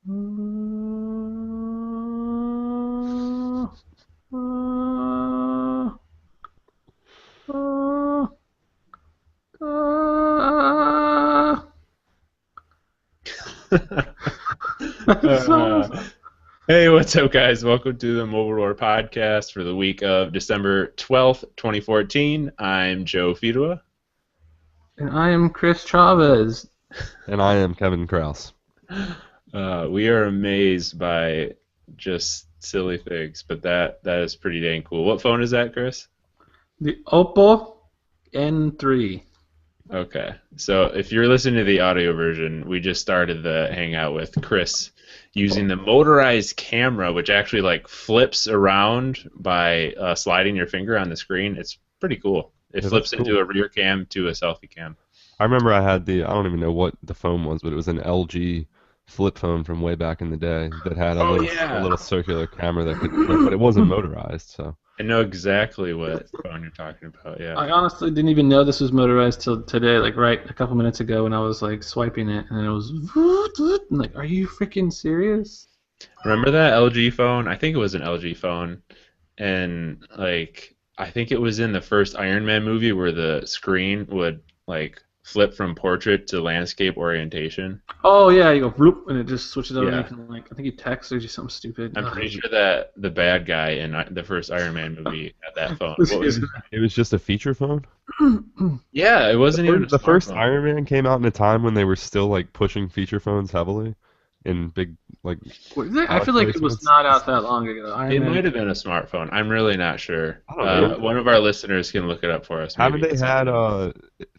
Hey, what's up, guys? Welcome to the Mobile War podcast for the week of December 12th, 2014. I'm Joe Fidua. And I am Chris Chavez. And I am Kevin Kraus. We are amazed by just silly things, but that is pretty dang cool. What phone is that, Chris? The Oppo N3. Okay, so if you're listening to the audio version, we just started the hangout with Chris using the motorized camera, which actually like flips around by sliding your finger on the screen. It's pretty cool. It flips into a rear cam to a selfie cam. I remember I had I don't even know what the phone was, but it was an LG flip phone from way back in the day that had a little circular camera that could flip, but it wasn't motorized, so. I know exactly what phone you're talking about, yeah. I honestly didn't even know this was motorized till today, like right a couple minutes ago when I was like swiping it, and it was I'm like, are you freaking serious? Remember that LG phone? I think it was an LG phone, and like I think it was in the first Iron Man movie where the screen would like flip from portrait to landscape orientation. Oh yeah, you go bloop, and it just switches over. Yeah. And you can, like, I think you text or just something stupid. I'm pretty sure that the bad guy in the first Iron Man movie had that phone. It was just a feature phone? Yeah, it wasn't even the first Iron Man came out in a time when they were still like pushing feature phones heavily in big like. I feel like it was not out that long ago. It might have been a smartphone. I'm really not sure. One of our listeners can look it up for us. Haven't they had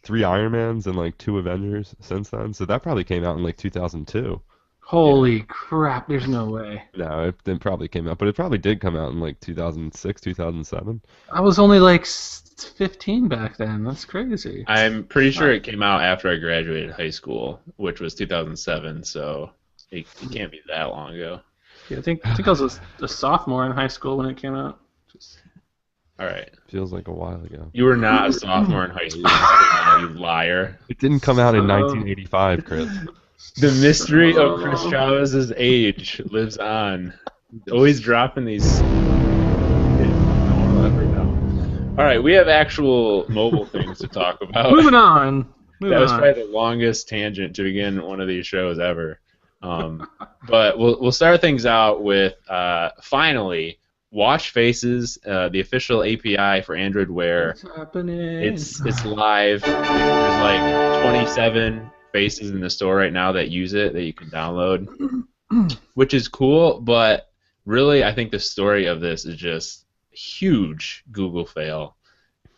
3 Iron Mans and like 2 Avengers since then? So that probably came out in like 2002. Holy crap! There's no way. No, it probably came out, but it probably did come out in like 2006, 2007. I was only like 15 back then. That's crazy. I'm pretty sure it came out after I graduated high school, which was 2007. So it can't be that long ago. Yeah, I think I was a sophomore in high school when it came out. All right. Feels like a while ago. You were not a sophomore in high school, you liar. It didn't come out in 1985, Chris. The mystery of Chris Chavez's age lives on. Always dropping these. No one will ever know. All right, we have actual mobile things to talk about. Moving on. That was probably the longest tangent to begin one of these shows ever. But we'll start things out with finally Watch Faces, the official API for Android Wear. What's happening? It's live. There's like 27 faces in the store right now that use it that you can download, which is cool. But really, I think the story of this is just huge Google fail.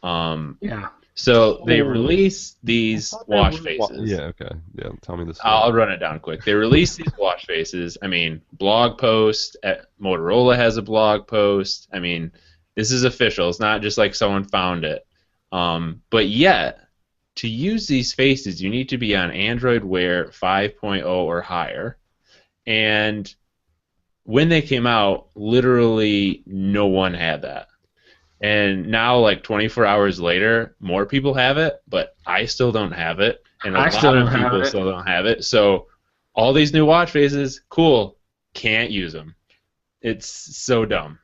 Yeah. So they released these watch faces. Yeah, okay. Yeah, tell me this. I'll run it down quick. They released these watch faces. I mean, blog post. Motorola has a blog post. I mean, this is official. It's not just like someone found it. But yet, to use these faces, you need to be on Android Wear 5.0 or higher. And when they came out, literally no one had that. And now, like 24 hours later, more people have it, but I still don't have it, and a lot of people still don't have it. So all these new watch faces, cool, can't use them. It's so dumb.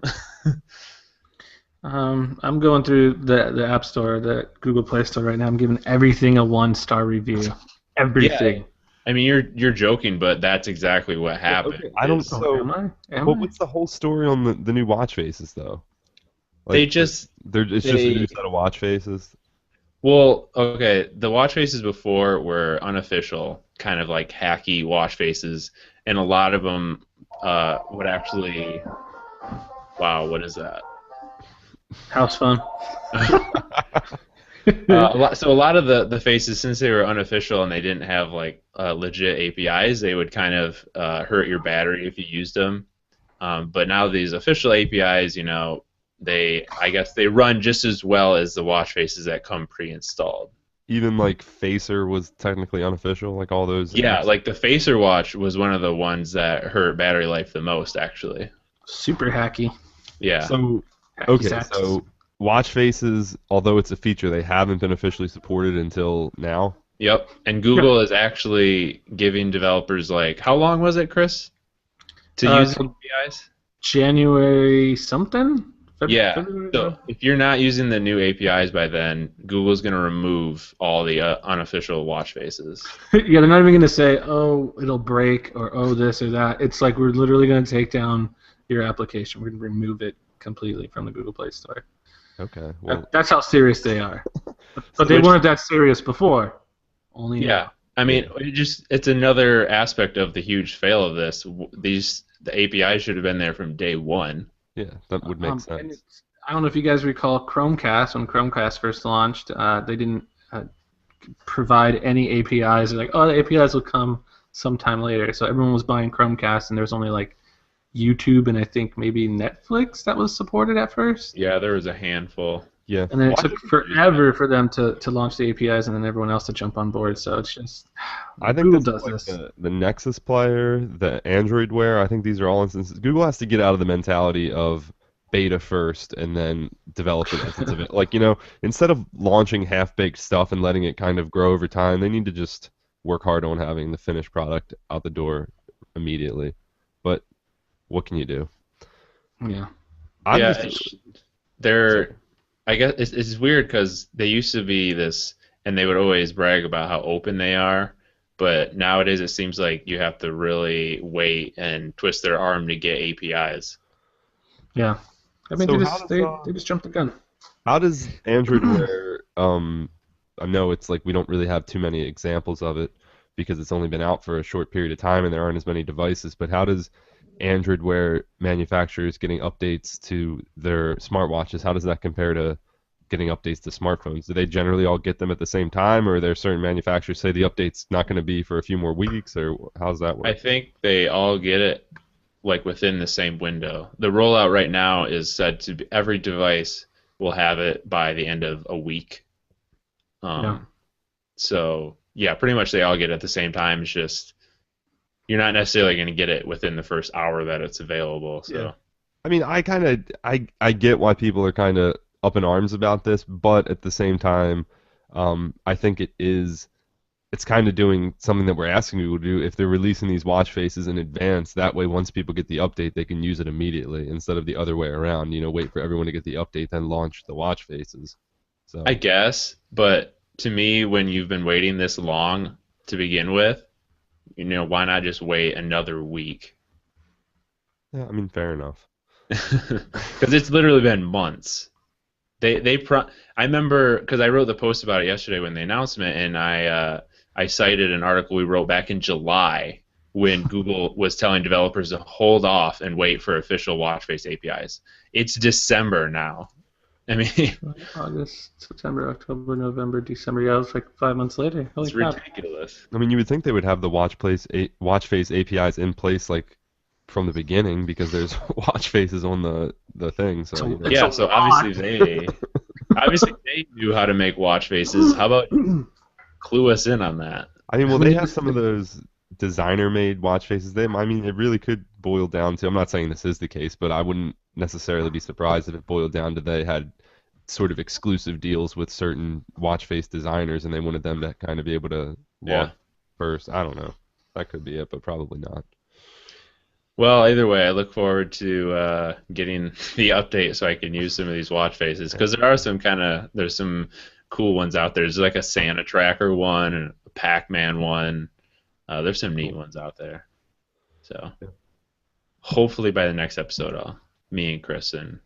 I'm going through the App Store, the Google Play Store right now. I'm giving everything a 1-star review. Everything. Yeah. I mean, you're joking, but that's exactly what happened. Okay. I don't. So, what's the whole story on the new watch faces, though? Like, it's just a new set of watch faces. Well, okay, the watch faces before were unofficial, kind of like hacky watch faces, and a lot of them would actually. Wow, what is that? House phone. So a lot of the faces, since they were unofficial and they didn't have like legit APIs, they would kind of hurt your battery if you used them. But now these official APIs, you know, I guess they run just as well as the watch faces that come pre-installed. Even like Facer was technically unofficial, like all those. Yeah, like the Facer watch was one of the ones that hurt battery life the most, actually. Super hacky. Yeah. So so watch faces, although it's a feature, they haven't been officially supported until now. Yep, and Google is actually giving developers like, how long was it, Chris? to use So APIs? January something? Yeah. February? So if you're not using the new APIs by then, Google's going to remove all the unofficial watch faces. Yeah, they're not even going to say, oh, it'll break, or oh, this or that. It's like we're literally going to take down your application. We're going to remove it completely from the Google Play Store. Okay. Well, That's how serious they are. But they weren't that serious before. Only now. I mean, it's another aspect of the huge fail of this. The API should have been there from day one. yeah, that would make sense. I don't know if you guys recall Chromecast. When Chromecast first launched, they didn't provide any APIs. They're like, oh, the APIs will come sometime later. So everyone was buying Chromecast, and there was only like YouTube and I think maybe Netflix that was supported at first. Yeah, there was a handful. Yeah. And then it took forever for them to launch the APIs and then everyone else to jump on board. So it's just I think Google this does is like this. the Nexus player, the Android Wear. I think these are all instances. Google has to get out of the mentality of beta first and then develop it as it's available. Like, instead of launching half-baked stuff and letting it kind of grow over time, they need to just work hard on having the finished product out the door immediately. But what can you do? Yeah. I guess it's weird because they used to be this, and they would always brag about how open they are. But nowadays, it seems like you have to really wait and twist their arm to get APIs. Yeah. I mean, So they just jumped the gun. How does Android Wear? I know it's like we don't really have too many examples of it because it's only been out for a short period of time and there aren't as many devices. But how does Android Wear manufacturers getting updates to their smartwatches? How does that compare to getting updates to smartphones? Do they generally all get them at the same time, or are there certain manufacturers say the update's not going to be for a few more weeks, or how does that work? I think they all get it like within the same window. The rollout right now is said to be every device will have it by the end of a week. So yeah, pretty much they all get it at the same time. It's just you're not necessarily going to get it within the first hour that it's available. So Yeah. I mean, I get why people are kind of up in arms about this, but at the same time, I think it's kind of doing something that we're asking people to do. If they're releasing these watch faces in advance, that way once people get the update, they can use it immediately instead of the other way around. Wait for everyone to get the update, then launch the watch faces. So I guess, but to me, when you've been waiting this long to begin with, why not just wait another week? yeah, I mean, fair enough. Because it's literally been months. I remember because I wrote the post about it yesterday when the announcement, and I cited an article we wrote back in July when Google was telling developers to hold off and wait for official watch face APIs. It's December now. I mean, August, September, October, November, December. Yeah, it's like 5 months later. Holy it's crap. ridiculous. I mean, you would think they would have the watch face APIs in place like from the beginning because there's watch faces on the thing. So yeah, so obviously they knew how to make watch faces. How about clue us in on that? I mean, well, they have some of those designer-made watch faces. It really could boil down to. I'm not saying this is the case, but I wouldn't necessarily be surprised if it boiled down to they had sort of exclusive deals with certain watch face designers, and they wanted them to kind of be able to launch first. I don't know. That could be it, but probably not. Well, either way, I look forward to getting the update so I can use some of these watch faces because there's some cool ones out there. There's like a Santa tracker one and a Pac-Man one. There's some neat ones out there. So hopefully by the next episode, me and Chris and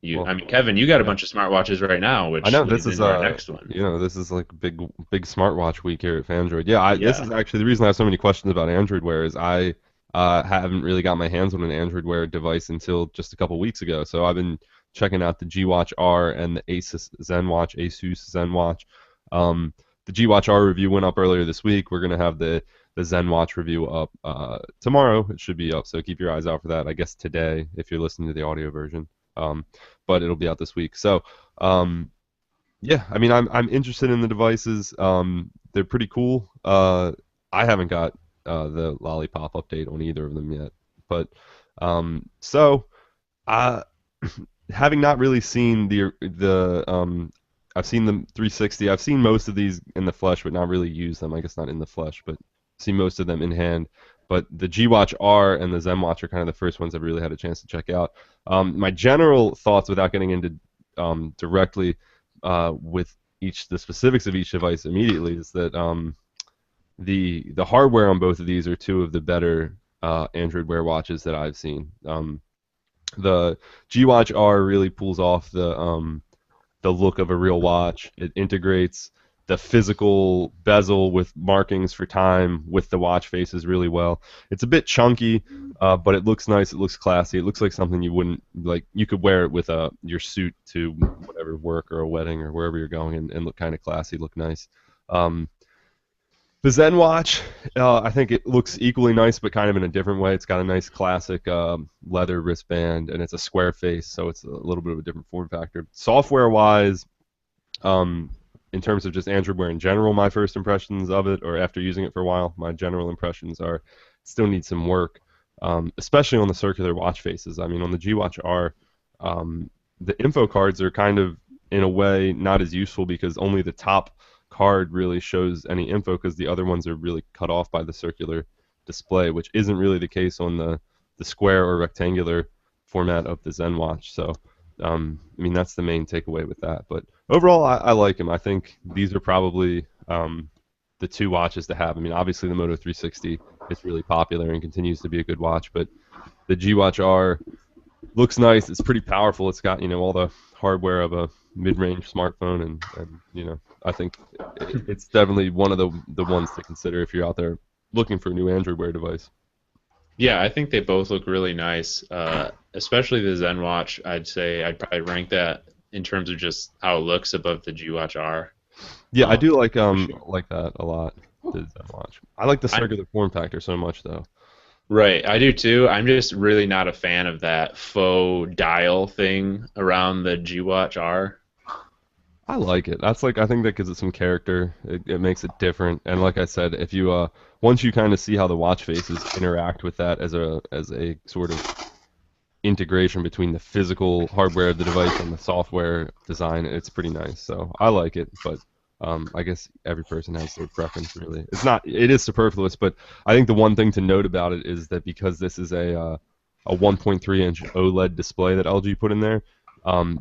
you. I mean, Kevin, you got a bunch of smartwatches right now, which I know this is our next one. This is like big smartwatch week here at Phandroid. Yeah, this is actually the reason I have so many questions about Android Wear is I haven't really got my hands on an Android Wear device until just a couple weeks ago. So I've been checking out the G-Watch R and the Asus ZenWatch. The G-Watch R review went up earlier this week. We're gonna have the ZenWatch review up tomorrow. It should be up, so keep your eyes out for that. I guess today, if you're listening to the audio version, but it'll be out this week. So, yeah, I mean, I'm interested in the devices. They're pretty cool. I haven't got the Lollipop update on either of them yet, but having not really seen I've seen the 360. I've seen most of these in the flesh, but not really used them. I guess not in the flesh, but see most of them in hand. But the G Watch R and the Zen Watch are kind of the first ones I've really had a chance to check out. My general thoughts, without getting into directly with the specifics of each device immediately, is that the hardware on both of these are two of the better Android Wear watches that I've seen. The G Watch R really pulls off the look of a real watch. It integrates the physical bezel with markings for time with the watch faces really well. It's a bit chunky, but it looks nice. It looks classy. It looks like something you wouldn't like. You could wear it with your suit to whatever work or a wedding or wherever you're going and look kind of classy, look nice. The Zen Watch, I think it looks equally nice, but kind of in a different way. It's got a nice classic leather wristband, and it's a square face, so it's a little bit of a different form factor. Software-wise, in terms of just Android Wear in general, my first impressions of it, or after using it for a while, my general impressions are it still needs some work, especially on the circular watch faces. I mean, on the G Watch R, the info cards are kind of, in a way, not as useful because only the top card really shows any info because the other ones are really cut off by the circular display, which isn't really the case on the square or rectangular format of the Zen Watch. So, I mean, that's the main takeaway with that. But overall, I like them. I think these are probably the two watches to have. I mean, obviously the Moto 360 is really popular and continues to be a good watch, but the G Watch R looks nice. It's pretty powerful. It's got, all the hardware of a mid-range smartphone, and I think it's definitely one of the ones to consider if you're out there looking for a new Android Wear device. Yeah, I think they both look really nice, especially the Zen Watch. I'd say I'd probably rank that in terms of just how it looks above the G Watch R. Yeah, I do like that a lot, the Zen Watch. I like the circular form factor so much, though. Right, I do too. I'm just really not a fan of that faux dial thing around the G Watch R. I like it. I think that gives it some character. It makes it different. And like I said, if you once you kind of see how the watch faces interact with that as a sort of integration between the physical hardware of the device and the software design, it's pretty nice. So I like it, but I guess every person has their preference, really. It is superfluous, but I think the one thing to note about it is that because this is a 1.3-inch OLED display that LG put in there,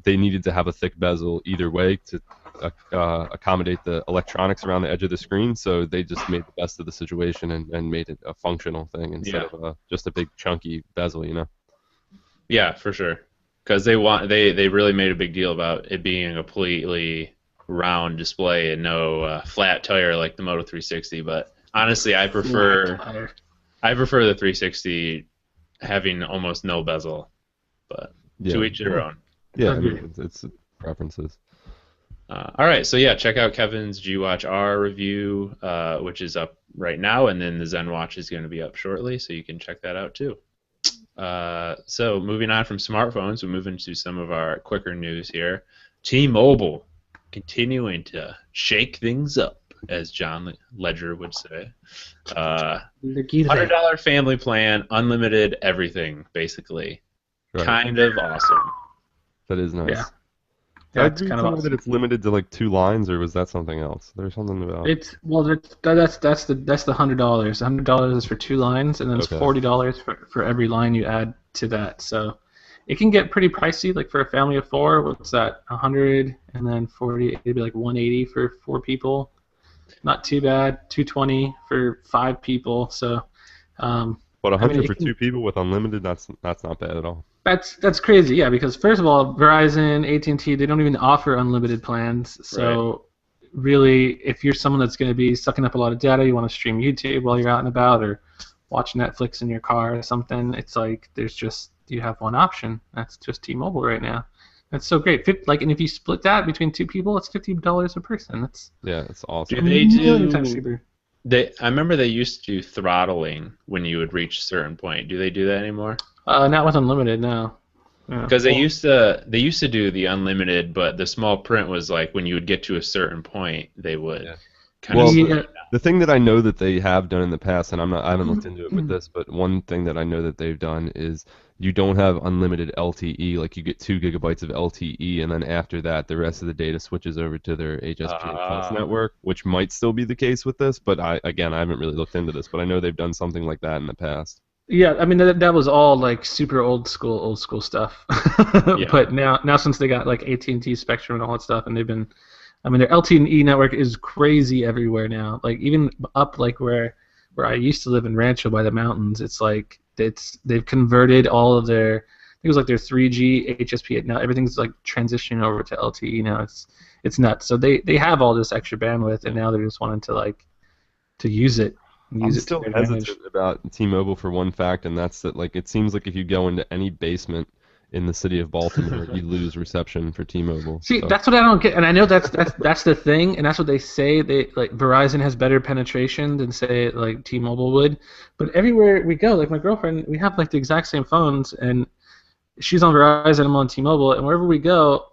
they needed to have a thick bezel either way to accommodate the electronics around the edge of the screen. So they just made the best of the situation and made it a functional thing instead of just a big chunky bezel, Yeah, for sure. Because they really made a big deal about it being a completely round display and no flat tire like the Moto 360. But honestly, I prefer the 360 having almost no bezel. But to each their own. Yeah, I mean, it's preferences. All right, so yeah, check out Kevin's G Watch R review, which is up right now, and then the Zen Watch is going to be up shortly, so you can check that out too. So moving on from smartphones, we move into some of our quicker news here. T-Mobile continuing to shake things up, as John Ledger would say. $100 family plan, unlimited everything, basically. Right. Kind of awesome. That is nice. Yeah. That's kind of awesome. That it's limited to like 2 lines, or was that something else? There's something about that's the $100. $100 is for 2 lines, and then it's $40 for every line you add to that. So it can get pretty pricey. Like for a family of 4, what's that? 100 and then 40. It'd be like 180 for 4 people. Not too bad. 220 for 5 people. So. But 100 for 2 people with unlimited, that's not bad at all. That's crazy, yeah, because first of all, Verizon, AT&T, they don't even offer unlimited plans. So really, if you're someone that's going to be sucking up a lot of data, you want to stream YouTube while you're out and about or watch Netflix in your car or something, it's like you have one option. That's just T-Mobile right now. That's so great. And if you split that between 2 people, it's $50 a person. That's awesome. Do they do? Times cheaper. I remember they used to do throttling when you would reach a certain point. Do they do that anymore? Not with unlimited, no. Because they used to do the unlimited, but the small print was like when you would get to a certain point, they would kind of slow it The thing that I know that they have done in the past, and I haven't looked into it with this, but one thing that I know that they've done is you don't have unlimited LTE. Like you get 2 gigabytes of LTE, and then after that, the rest of the data switches over to their HSPA Plus network, which might still be the case with this. But I haven't really looked into this, but I know they've done something like that in the past. Yeah, I mean that was all like super old school stuff. Yeah. But now since they got like AT&T Spectrum and all that stuff, and they've been, I mean their LTE network is crazy everywhere now. Like even up like where I used to live in Rancho by the mountains, it's like they've converted all of their, I think it was like their 3G HSP. Now everything's like transitioning over to LTE now. It's nuts. So they have all this extra bandwidth, and now they're just wanting to use it. I'm still hesitant about T-Mobile for one fact, and that's that like it seems like if you go into any basement in the city of Baltimore, you lose reception for T-Mobile. See, so. that's what I don't get, and I know that's the thing, and that's what they say. They like Verizon has better penetration than say like T-Mobile would, but everywhere we go, like my girlfriend, we have like the exact same phones, and she's on Verizon, I'm on T-Mobile, and wherever we go,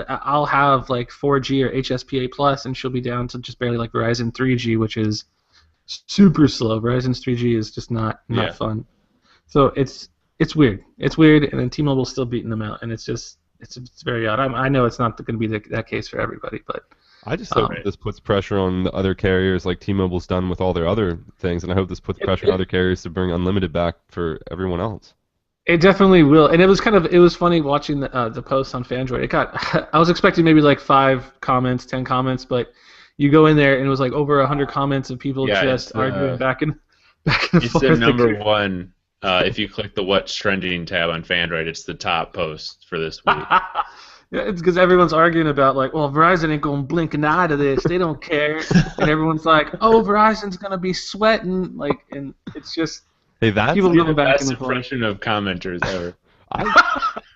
I'll have like 4G or HSPA Plus, and she'll be down to just barely like Verizon 3G, which is super slow. Verizon's 3G is just not fun. So it's weird. It's weird, and then T-Mobile's still beating them out, and it's very odd. I know it's not going to be that case for everybody, but I just hope this puts pressure on the other carriers like T-Mobile's done with all their other things, and I hope this puts pressure on other carriers to bring unlimited back for everyone else. It definitely will, and it was funny watching the post on Phandroid. I was expecting maybe like 5 comments, 10 comments, but you go in there and it was like over 100 comments of people just arguing back and forth. It's the number one. If you click the What's Trending tab on Phandroid, it's the top post for this week. Yeah, it's because everyone's arguing about like, well, Verizon ain't gonna blink an eye to this. They don't care, and everyone's like, oh, Verizon's gonna be sweating, like, and it's just. Hey, that's people the best impression of commenters ever.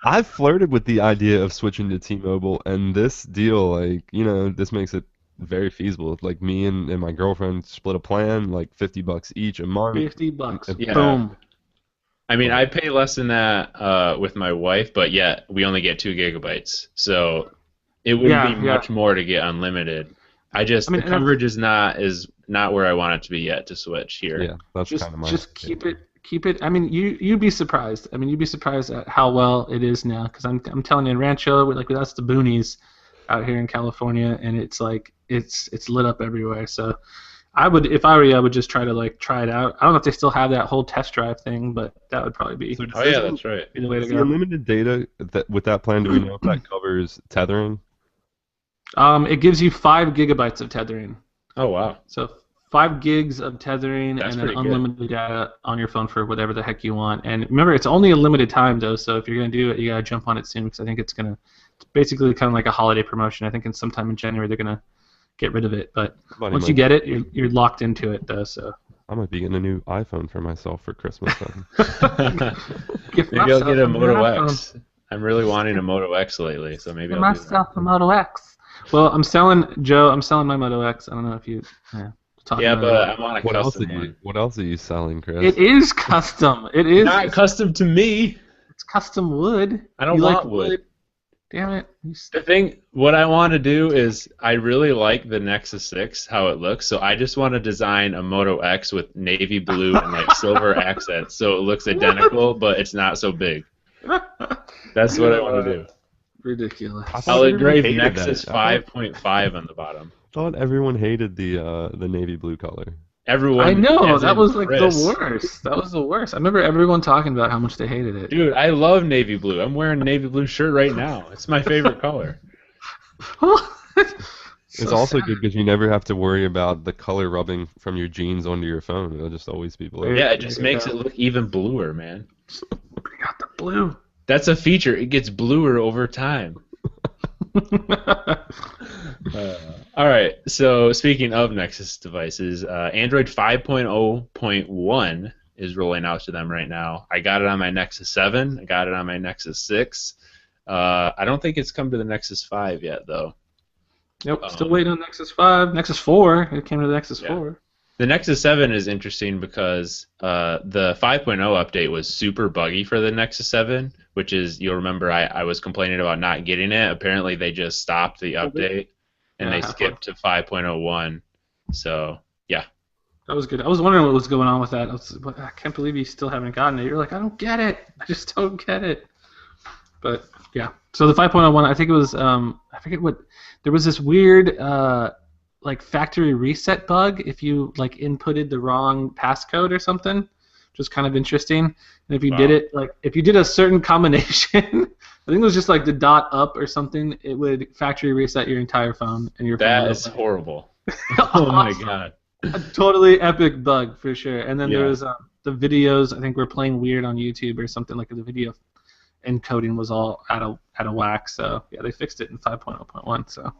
I've flirted with the idea of switching to T-Mobile, and this deal, like, this makes it very feasible. Like me and my girlfriend split a plan, like $50 each a month. $50. Yeah. Boom. I mean, I pay less than that with my wife, but yet we only get 2 gigabytes. So it wouldn't be much more to get unlimited. The coverage is not where I want it to be yet to switch here. Yeah, that's kind of my. Just keep it. I mean, you'd be surprised. I mean, you'd be surprised at how well it is now. Because I'm telling you, in Rancho, like that's the boonies out here in California, and it's like it's lit up everywhere. So I would, if I were you, I would just try to try it out. I don't know if they still have that whole test drive thing, but that would probably be. Oh yeah, that's right. Be the way to go. The unlimited data with that plan, do we know if that covers tethering? It gives you 5 gigabytes of tethering. Oh wow. So 5 gigs of tethering. That's and then pretty unlimited data on your phone for whatever the heck you want. And remember, it's only a limited time though. So if you're gonna do it, you gotta jump on it soon because I think it's basically kind of like a holiday promotion. I think sometime in January they're gonna get rid of it. But once you get it, you're locked into it though. So. I might be getting a new iPhone for myself for Christmas. Maybe I'll get a Moto X. I'm really wanting a Moto X lately, so maybe I'll myself a Moto X. Well, I'm selling my Moto X. I don't know if you. Yeah, but I want a custom one. What else are you selling, Chris? It is custom. It is not custom to me. It's custom wood. I don't want wood. Damn it. The thing, what I want to do is, I really like the Nexus 6, how it looks, so I just want to design a Moto X with navy blue and silver accents, so it looks identical, but it's not so big. That's what I want to do. Ridiculous. I'll engrave Nexus 5.5 on the bottom. I thought everyone hated the navy blue color. Everyone. I know, that was like the worst. That was the worst. I remember everyone talking about how much they hated it. Dude, I love navy blue. I'm wearing a navy blue shirt right now. It's my favorite color. It's also good because you never have to worry about the color rubbing from your jeans onto your phone. It'll just always be blue. Yeah, it just makes it look even bluer, man. Bring out the blue. That's a feature. It gets bluer over time. All right, so speaking of Nexus devices, Android 5.0.1 is rolling out to them right now. I got it on my Nexus 7. I got it on my Nexus 6. I don't think it's come to the Nexus 5 yet, though. Nope, still waiting on Nexus 5. Nexus 4, it came to the Nexus 4. The Nexus 7 is interesting because the 5.0 update was super buggy for the Nexus 7, which is, you'll remember I was complaining about not getting it. Apparently they just stopped the update and they skipped to 5.01. So, yeah, That was good. I was wondering what was going on with that. I can't believe you still haven't gotten it. You're like, I don't get it. I just don't get it. But yeah. So the 5.01, I think it was I forget what. There was this weird like factory reset bug if you like inputted the wrong passcode or something, which was kind of interesting. And if you did it like if you did a certain combination, I think it was just like the dot up or something, it would factory reset your entire phone and your phone. That is horrible. Oh my god. A totally epic bug for sure. And then there was the videos. I think were playing weird on YouTube or something like the video encoding was all out of whack. So yeah, they fixed it in 5.0.1. So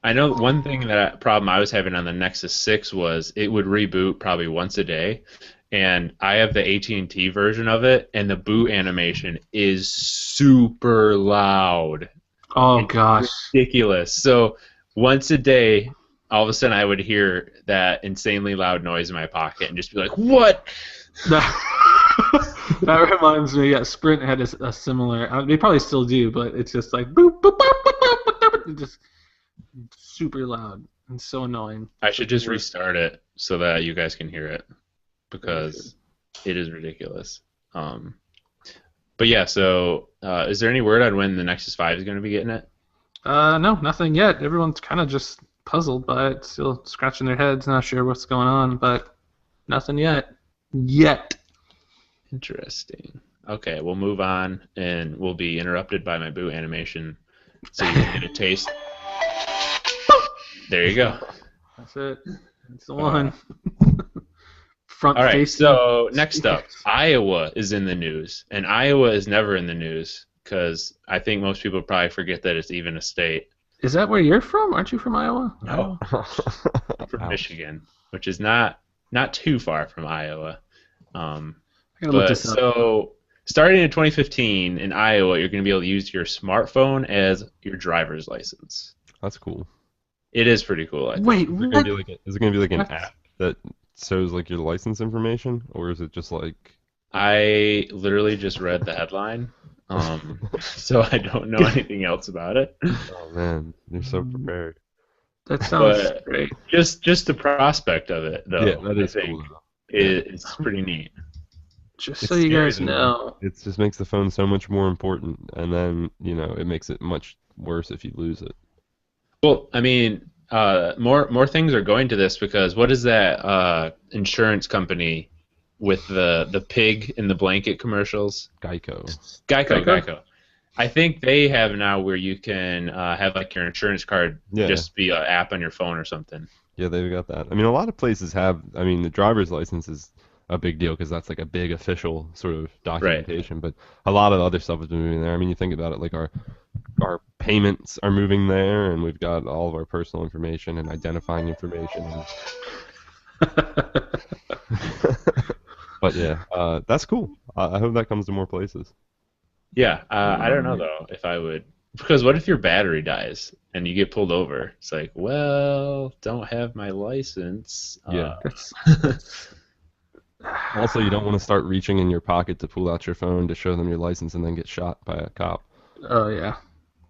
I know one problem I was having on the Nexus 6 was it would reboot probably once a day, and I have the AT&T version of it, and the boot animation is super loud. Oh gosh, ridiculous. So once a day, all of a sudden I would hear that insanely loud noise in my pocket and just be like, "What?" That reminds me. Yeah, Sprint had a similar. They probably still do, but it's just like boop boop boop boop boop boop, boop, just super loud and so annoying. I should just restart it so that you guys can hear it because it is ridiculous. But yeah, so is there any word on when the Nexus 5 is going to be getting it? No, nothing yet. Everyone's kind of just puzzled by it, still scratching their heads, not sure what's going on, but nothing yet. Interesting. Okay, we'll move on, and we'll be interrupted by my boot animation, so you can get a taste. There you go. That's it. That's the one. All right, so next up, Iowa is in the news, and Iowa is never in the news because I think most people probably forget that it's even a state. Is that where you're from? Aren't you from Iowa? No, I'm from Michigan, which is not too far from Iowa. But so starting in 2015 in Iowa, you're going to be able to use your smartphone as your driver's license. That's cool. It is pretty cool. I think. Wait, what? Is it going to be like an app that shows like your license information, or is it just like? I literally just read the headline, so I don't know anything else about it. Oh man, you're so prepared. That sounds great. Just the prospect of it, though. Yeah, that is cool. It's pretty neat. Just so you guys know, it just makes the phone so much more important, and then it makes it much worse if you lose it. Well, I mean, more things are going to this because what is that insurance company with the pig in the blanket commercials? Geico. I think they have now where you can have like your insurance card just be an app on your phone or something. Yeah, they've got that. I mean, a lot of places have. I mean, the driver's license is a big deal because that's like a big official sort of documentation. Right. But a lot of other stuff has been moving there. I mean, you think about it, like our payments are moving there, and we've got all of our personal information and identifying information. But yeah, that's cool. I hope that comes to more places. Yeah, I don't know though if I would, because what if your battery dies and you get pulled over? It's like, well, don't have my license. Yeah. Also, you don't want to start reaching in your pocket to pull out your phone to show them your license and then get shot by a cop. Oh yeah,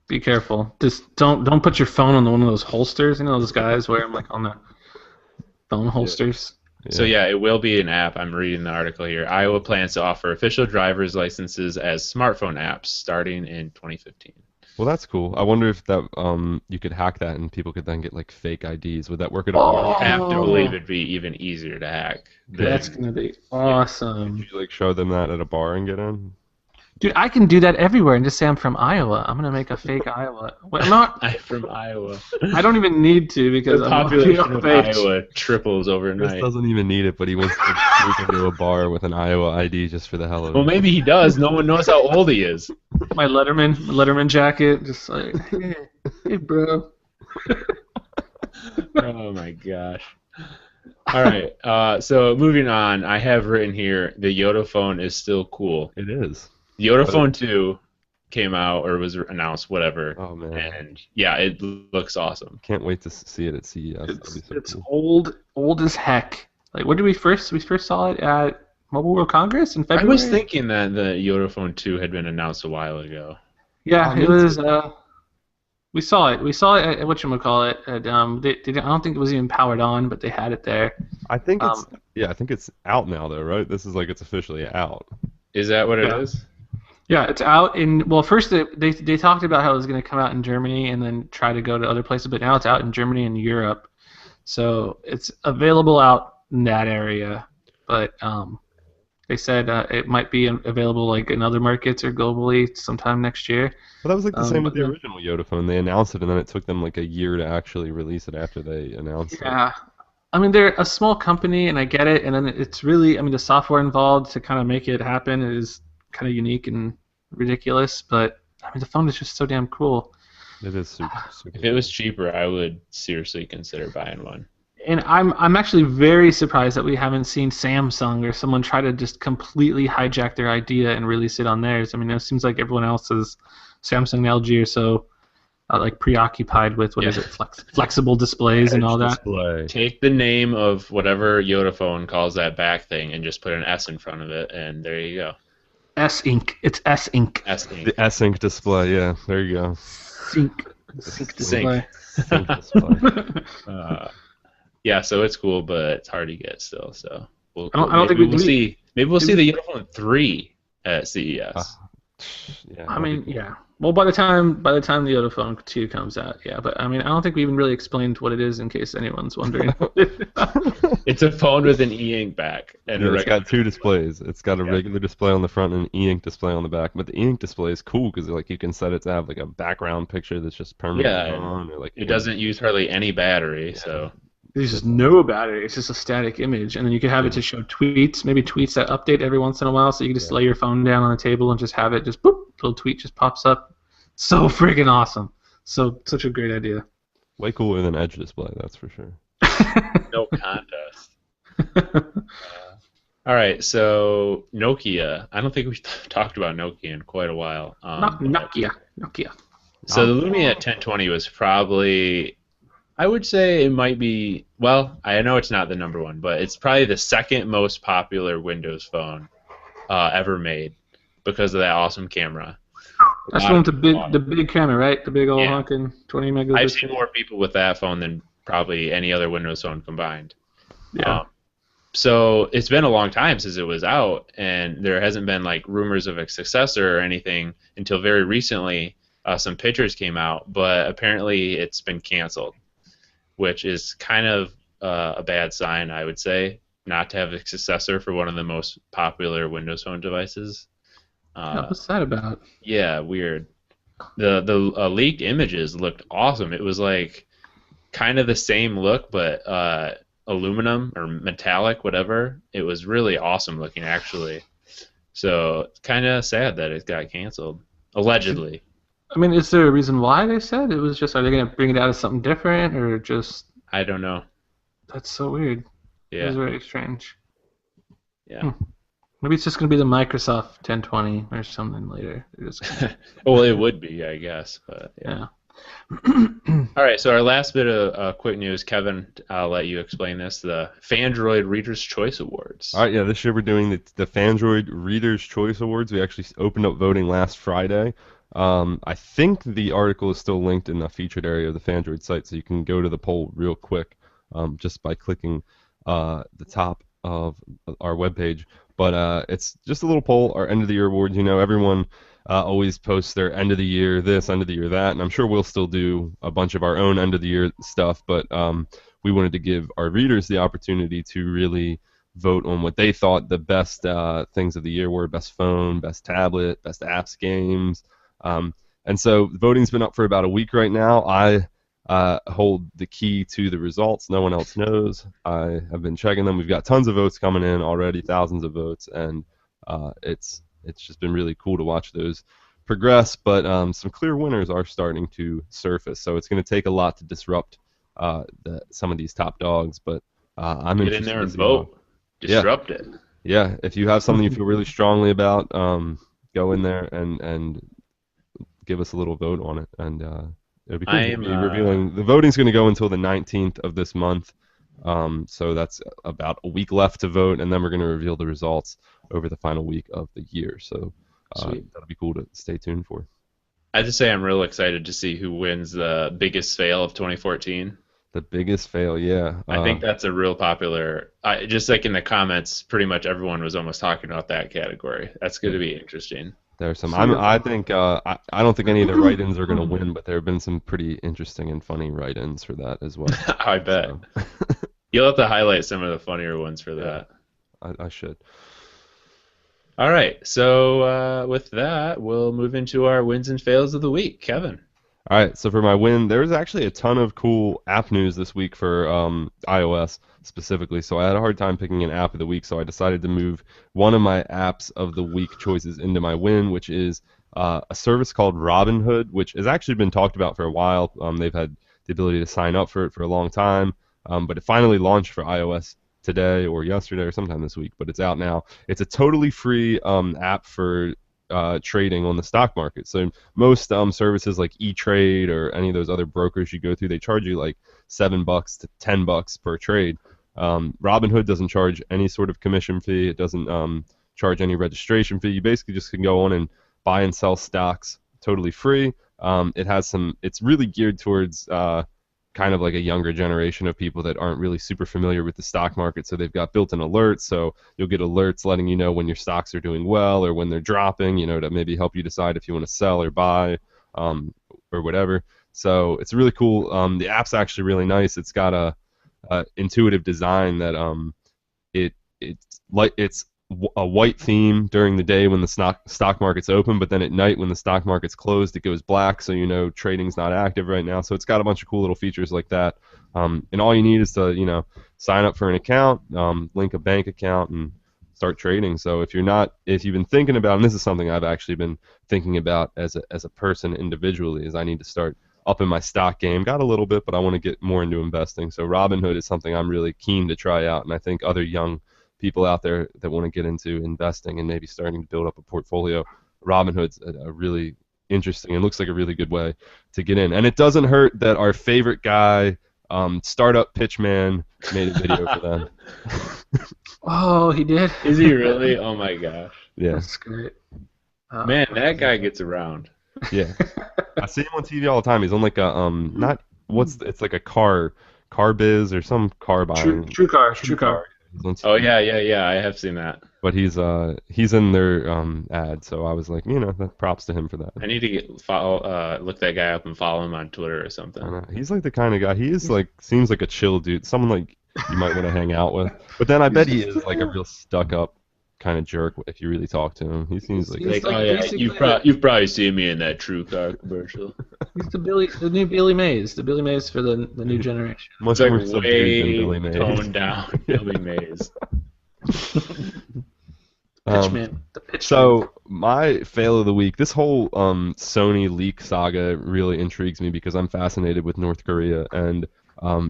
be careful. Just don't put your phone on one of those holsters. You know those guys wear them like on the phone holsters. Yeah. So yeah, it will be an app. I'm reading the article here. Iowa plans to offer official driver's licenses as smartphone apps starting in 2015. Well, that's cool. I wonder if that you could hack that and people could then get like fake IDs. Would that work at all? I have to believe it'd be even easier to hack. That's gonna be awesome. Could you like show them that at a bar and get in? Dude, I can do that everywhere and just say I'm from Iowa. I'm gonna make a fake Iowa. Wait, I'm from Iowa. I don't even need to because the population of Iowa triples overnight. Chris doesn't even need it, but he wants to sneak into a bar with an Iowa ID just for the hell of it. Well, maybe he does. No one knows how old he is. My Letterman jacket, just like, hey bro. Oh my gosh. All right. So moving on, I have written here the YotaPhone is still cool. It is. The YotaPhone 2 came out or was announced, whatever. Oh man! And yeah, it looks awesome. Can't wait to see it at CES. It's old as heck. Like, what did we first saw it at Mobile World Congress in February? I was thinking that the YotaPhone 2 had been announced a while ago. Yeah, it was. We saw it. We saw it at whatchamacallit. I don't think it was even powered on, but they had it there. I think it's Um, yeah, I think it's out now though, right? This is like it's officially out. Is that what it yeah. is? Yeah, it's out in. Well, first they talked about how it was going to come out in Germany and then try to go to other places, but now it's out in Germany and Europe, so it's available out in that area. But they said it might be available like in other markets or globally sometime next year. Well, that was like the same with But the then, original YotaPhone. They announced it, and then it took them like a year to actually release it after they announced it. yeah, I mean they're a small company and I get it, and then it's really, I mean the software involved to kind of make it happen is kind of unique and ridiculous, but I mean the phone is just so damn cool. It is super, super If it was cool. cheaper, I would seriously consider buying one. And I'm actually very surprised that we haven't seen Samsung or someone try to just completely hijack their idea and release it on theirs. I mean, it seems like everyone else is Samsung and LG are so like preoccupied with what Yeah. is it, flexible displays and Edge all that. display. Take the name of whatever YotaPhone calls that back thing and just put an S in front of it, and there you go. S Ink. It's S Ink. S Ink. The S-Ink display, yeah, there you go. Sync. Sync display. Sync display. Yeah, so it's cool, but it's hard to get still. So I don't think maybe we see. Maybe we'll did see we- the YotaPhone 3 at CES. Yeah, I mean, yeah. Well, by the time the YotaPhone 2 comes out, yeah. But I mean, I don't think we even really explained what it is in case anyone's wondering. It's a phone with an e-ink back and a it's regular. got two displays. It's got a Yeah. regular display on the front and an e-ink display on the back. But the e-ink display is cool because like you can set it to have like a background picture that's just permanently Yeah, on, or like It doesn't use hardly any battery, so There's just no battery. It's just a static image, and then you can have it to show tweets, maybe tweets that update every once in a while. So you can just lay your phone down on the table and just have it just boop, little tweet just pops up. So freaking awesome. So such a great idea. way cooler than Edge display, that's for sure. no contest. All right, so Nokia. I don't think we've talked about Nokia in quite a while. Nokia. So the Lumia 1020 was probably, I would say it might be, well, I know it's not the number one, but it's probably the second most popular Windows phone ever made because of that awesome camera. That's the one with the big camera, right? The big old Yeah. honking 20 megapixel. I've seen more people with that phone than probably any other Windows phone combined. Yeah. So it's been a long time since it was out, and there hasn't been like rumors of a successor or anything until very recently. Some pictures came out, but apparently it's been canceled, which is kind of a bad sign, I would say, not to have a successor for one of the most popular Windows Phone devices. What's that about? Yeah, weird. The leaked images looked awesome. It was like kind of the same look, but aluminum or metallic, whatever. It was really awesome looking, actually. So it's kind of sad that it got canceled, allegedly. I mean, is there a reason why they said it was just? Are they going to bring it out as something different, or just? I don't know. That's so weird. It was Yeah, very strange. yeah. Maybe it's just going to be the Microsoft 1020 or something later. They're just Well, it would be, I guess, but yeah. All right, so our last bit of quick news, Kevin, I'll let you explain this. The Phandroid Reader's Choice Awards. All right, yeah, this year we're doing the Phandroid Reader's Choice Awards. We actually opened up voting last Friday. I think the article is still linked in the featured area of the Phandroid site, so you can go to the poll real quick just by clicking the top of our webpage. But it's just a little poll, our end of the year awards. You know, everyone always posts their end of the year this, end of the year that, and I'm sure we'll still do a bunch of our own end of the year stuff, but we wanted to give our readers the opportunity to really vote on what they thought the best things of the year were: best phone, best tablet, best apps, games. And so voting's been up for about a week right now. I hold the key to the results. No one else knows. I have been checking them. We've got tons of votes coming in already, thousands of votes, and it's just been really cool to watch those progress. But some clear winners are starting to surface. So it's going to take a lot to disrupt some of these top dogs. But I'm Get in interested there to and see vote. Disrupt it. Yeah, if you have something you feel really strongly about, go in there and give us a little vote on it, and it'll be cool. We'll be revealing. The voting's going to go until the 19th of this month, so that's about a week left to vote, and then we're going to reveal the results over the final week of the year. So that'll be cool to stay tuned for. I just say I'm real excited to see who wins the biggest fail of 2014. The biggest fail, yeah. I think that's a real popular. Just like in the comments, pretty much everyone was almost talking about that category. That's going Yeah. to be interesting. There's some. Sort of. I think. I don't think any of the write-ins are going to win, but there have been some pretty interesting and funny write-ins for that as well. I bet. So, You'll have to highlight some of the funnier ones for that. I should. All right. So with that, we'll move into our wins and fails of the week. Kevin. All right, so for my win, there was actually a ton of cool app news this week for iOS specifically. So I had a hard time picking an app of the week, so I decided to move one of my apps of the week choices into my win, which is a service called Robinhood, which has actually been talked about for a while. They've had the ability to sign up for it for a long time, but it finally launched for iOS today or yesterday or sometime this week, but it's out now. It's a totally free app for trading on the stock market. So most services like E-Trade or any of those other brokers you go through, they charge you like $7 to $10 per trade. Robinhood doesn't charge any sort of commission fee. It doesn't charge any registration fee. You basically just can go on and buy and sell stocks totally free. It's really geared towards kind of like a younger generation of people that aren't really super familiar with the stock market. So they've got built-in alerts. So you'll get alerts letting you know when your stocks are doing well or when they're dropping, to maybe help you decide if you want to sell or buy or whatever. So it's really cool. The app's actually really nice. It's got a intuitive design that it's a white theme during the day when the stock market's open, but then at night when the stock market's closed, it goes black, so trading's not active right now. So it's got a bunch of cool little features like that. And all you need is to sign up for an account, link a bank account, and start trading. So if you've been thinking about, and this is something I've actually been thinking about as a person individually, is I need to start up in my stock game. Got a little bit, but I want to get more into investing. So Robinhood is something I'm really keen to try out, and I think other young people out there that want to get into investing and maybe starting to build up a portfolio, Robinhood's a really interesting and looks like a really good way to get in. And it doesn't hurt that our favorite guy, Startup Pitchman, made a video for them. Oh, he did? Is he really? Oh my gosh. Yeah. That's great. Man, that guy gets around. Yeah. I see him on TV all the time. He's on like a it's like a car biz or some car buying. True car. Oh yeah. I have seen that. But he's in their ad, so I was like, props to him for that. I need to look that guy up and follow him on Twitter or something. I know. He's like the kind of guy. He is seems like a chill dude, someone like you might want to hang out with. But then I bet he is like a real stuck-up kind of jerk if you really talk to him. He seems like oh yeah, you've probably seen me in that True Car commercial. He's the new Billy Mays, the Billy Mays for the new generation. much It's more like subdued than way Billy Mays. toned down Billy Mays. Pitchman. The Pitchman. So my fail of the week, this whole Sony leak saga really intrigues me because I'm fascinated with North Korea, and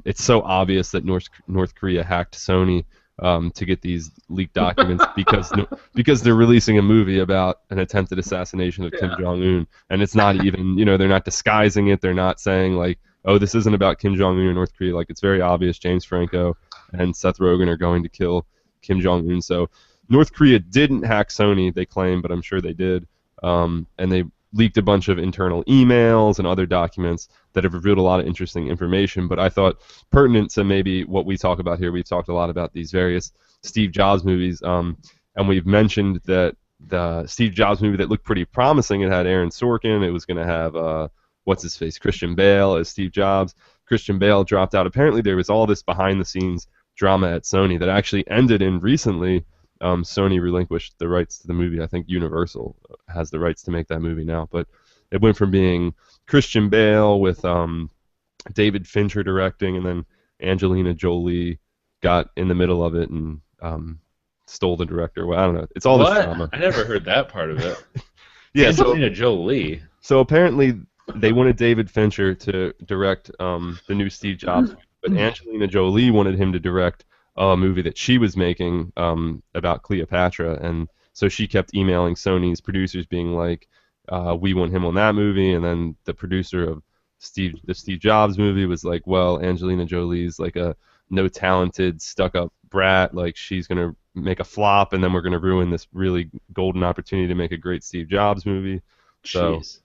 it's so obvious that North Korea hacked Sony to get these leaked documents because they're releasing a movie about an attempted assassination of Kim Jong-un, and it's not even, they're not disguising it. They're not saying like, oh, this isn't about Kim Jong-un or North Korea. Like, it's very obvious James Franco and Seth Rogen are going to kill Kim Jong-un. So North Korea didn't hack Sony, they claim, but I'm sure they did. And they leaked a bunch of internal emails and other documents that have revealed a lot of interesting information. But I thought pertinent to maybe what we talk about here, we've talked a lot about these various Steve Jobs movies, and we've mentioned that the Steve Jobs movie that looked pretty promising, it had Aaron Sorkin, it was going to have, what's-his-face, Christian Bale as Steve Jobs. Christian Bale dropped out. Apparently there was all this behind-the-scenes drama at Sony that actually ended in recently Sony relinquished the rights to the movie. I think Universal has the rights to make that movie now. But it went from being Christian Bale with David Fincher directing, and then Angelina Jolie got in the middle of it and stole the director. Well, I don't know. It's all this drama. I never heard that part of it. Yeah, Angelina Jolie. So apparently they wanted David Fincher to direct the new Steve Jobs movie, but Angelina Jolie wanted him to direct a movie that she was making about Cleopatra, and so she kept emailing Sony's producers being like, we want him on that movie, and then the producer of the Steve Jobs movie was like, well, Angelina Jolie's like a no talented, stuck-up brat, like she's going to make a flop, and then we're going to ruin this really golden opportunity to make a great Steve Jobs movie. So Jeez.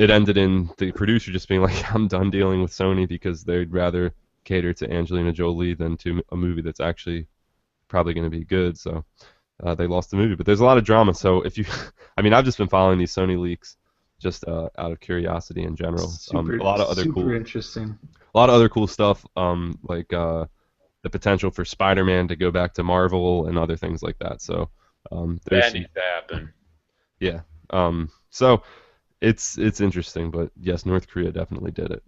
it ended in the producer just being like, I'm done dealing with Sony because they'd rather cater to Angelina Jolie than to a movie that's actually probably going to be good. So they lost the movie. But there's a lot of drama. So if you, I mean, I've just been following these Sony leaks just out of curiosity in general. Super, a lot of other super cool, interesting. a lot of other cool stuff. Like the potential for Spider-Man to go back to Marvel and other things like that. So there's That needs to happen. yeah. So it's interesting, but yes, North Korea definitely did it.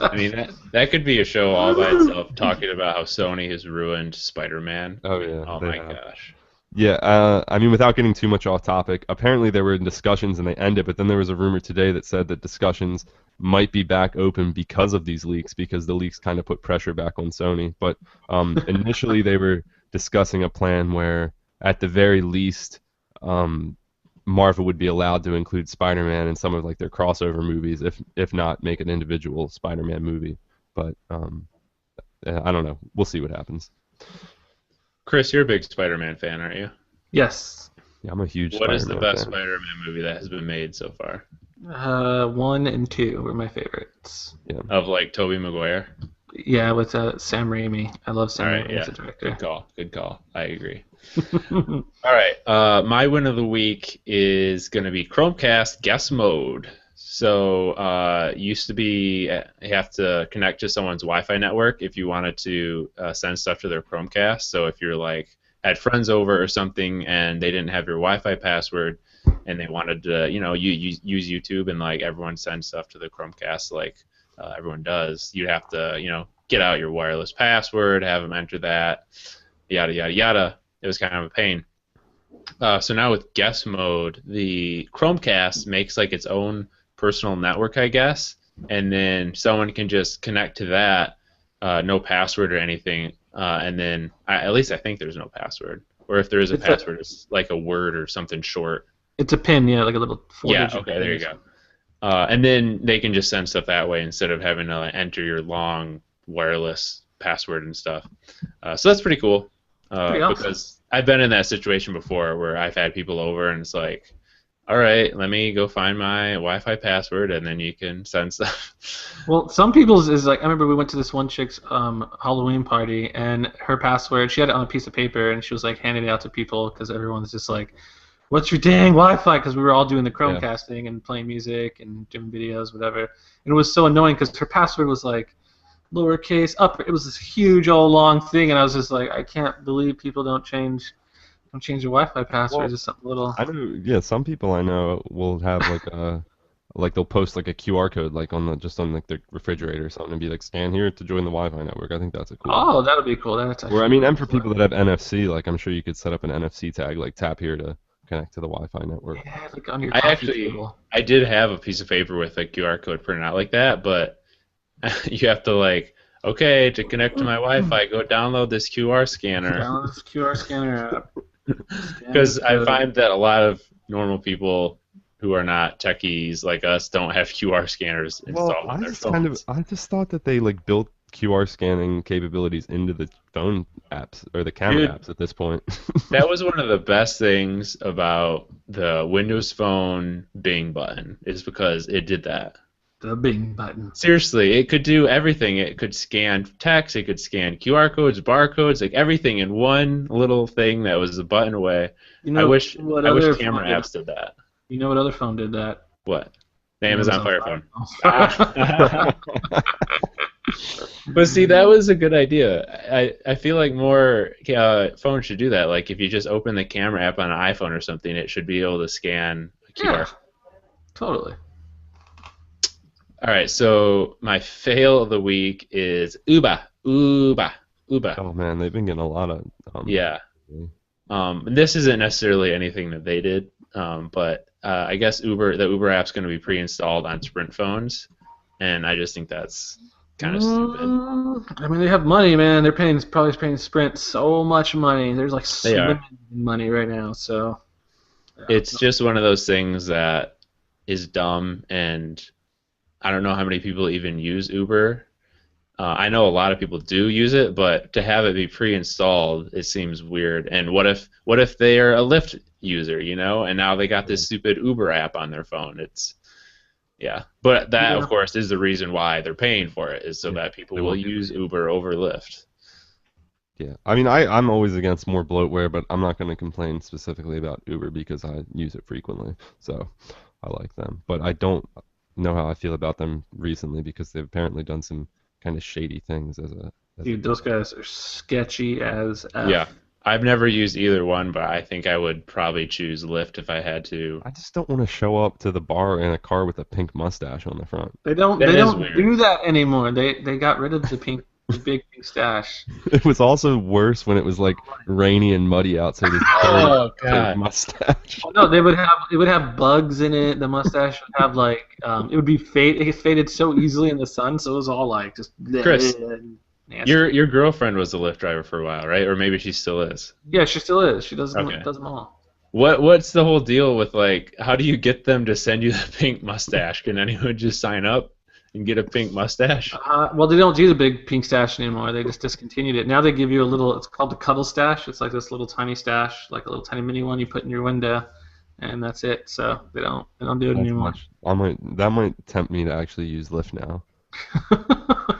I mean, that could be a show all by itself, talking about how Sony has ruined Spider-Man. Oh yeah. Oh they my have. gosh. Yeah, I mean, without getting too much off topic, apparently there were discussions and they ended, but then there was a rumor today that said that discussions might be back open because of these leaks, because the leaks kind of put pressure back on Sony. But initially they were discussing a plan where, at the very least, Marvel would be allowed to include Spider-Man in some of like their crossover movies, if not make an individual Spider-Man movie. But I don't know. We'll see what happens. Chris, you're a big Spider-Man fan, aren't you? Yes. Yeah, I'm a huge What is the Spider-Man best fan. Spider-Man movie that has been made so far? 1 and 2 were my favorites. Of like Tobey Maguire? Yeah, with Sam Raimi. I love Sam All right, Raimi yeah. as a director. Good call. I agree. All right, my win of the week is going to be Chromecast guest mode. So used to be you have to connect to someone's Wi-Fi network if you wanted to send stuff to their Chromecast. So if you're like had friends over or something and they didn't have your Wi-Fi password and they wanted to, you use YouTube and like everyone sends stuff to the Chromecast like everyone does, you'd have to, get out your wireless password, have them enter that, yada yada yada. It was kind of a pain. So now with guest mode, the Chromecast makes like its own personal network, I guess, and then someone can just connect to that, no password or anything, and then at least I think there's no password, or if there is a password, it's like a word or something short. It's a pin, yeah, like a little 4-digit Yeah, okay, there you go. And then they can just send stuff that way instead of having to enter your long wireless password and stuff. So that's pretty cool. Pretty awesome. Because I've been in that situation before where I've had people over and it's like, all right, let me go find my Wi-Fi password and then you can send stuff. Well, some people's is like, I remember we went to this one chick's Halloween party and her password, she had it on a piece of paper and she was like handing it out to people because everyone's just like, what's your dang Wi-Fi? Because we were all doing the Chromecast thing and playing music and doing videos, whatever. And it was so annoying because her password was like lowercase up. It was this huge old long thing, and I was just like, I can't believe people don't change their Wi-Fi password. Well, Just something little. I know, yeah, some people I know will have like like they'll post like a QR code like on like their refrigerator or something and be like, scan here to join the Wi-Fi network. I think that's a cool. Oh, that'll be cool. That's Or I mean, and for people that have NFC, like I'm sure you could set up an NFC tag, like tap here to connect to the Wi-Fi network. Yeah, like on your coffee table. I did have a piece of paper with a QR code printed out like that, but you have to like, okay, to connect to my Wi-Fi, go download this QR scanner. Download this QR scanner app. Because I find that a lot of normal people who are not techies like us don't have QR scanners installed on their phones. I just thought that they like built QR scanning capabilities into the phone apps or the camera apps at this point. That was one of the best things about the Windows Phone Bing button, is because it did that. The Bing button. Seriously, it could do everything. It could scan text, it could scan QR codes, barcodes, like everything in one little thing that was a button away. I wish camera apps did that. You know what other phone did that? What? The Amazon Fire Phone. But see, that was a good idea. I feel like more phones should do that. Like if you just open the camera app on an iPhone or something, it should be able to scan a QR. Yeah, totally. All right, so my fail of the week is Uber. Oh man, they've been getting a lot of. This isn't necessarily anything that they did, but I guess the Uber app's going to be pre-installed on Sprint phones, and I just think that's kind of stupid. I mean, they have money, man. They're probably paying Sprint so much money. There's like swimming money right now, so. It's just one of those things that is dumb, and I don't know how many people even use Uber. I know a lot of people do use it, but to have it be pre-installed, it seems weird. And what if they are a Lyft user, and now they got this stupid Uber app on their phone? It's Yeah, but that Yeah. of course is the reason why they're paying for it, is so that people they will won't do use it. Uber over Lyft. Yeah, I mean, I'm always against more bloatware, but I'm not going to complain specifically about Uber because I use it frequently, so I like them. But I don't know how I feel about them recently because they've apparently done some kind of shady things as a Dude, those guys are sketchy as Yeah, F. I've never used either one, but I think I would probably choose Lyft if I had to. I just don't want to show up to the bar in a car with a pink mustache on the front. They don't That they is don't weird. do that anymore. They got rid of the big pink stash. It was also worse when it was like rainy and muddy out, so this giant Oh pink God. mustache. Oh, no, it would have bugs in it. The mustache would have like it would be fade. It gets faded so easily in the sun, so it was all like just Chris, nasty. your girlfriend was a Lyft driver for a while, right? Or maybe she still is. Yeah, she still is. She does Okay. does them all. What's the whole deal with, like, how do you get them to send you the pink mustache? Can anyone just sign up and get a pink mustache? Well, they don't do the big pink stash anymore. They just discontinued it. Now they give you a little. It's called the cuddle stash. It's like this little tiny stash, like a little tiny mini one you put in your window, and that's it. So they don't do it That's anymore. that might tempt me to actually use Lyft now.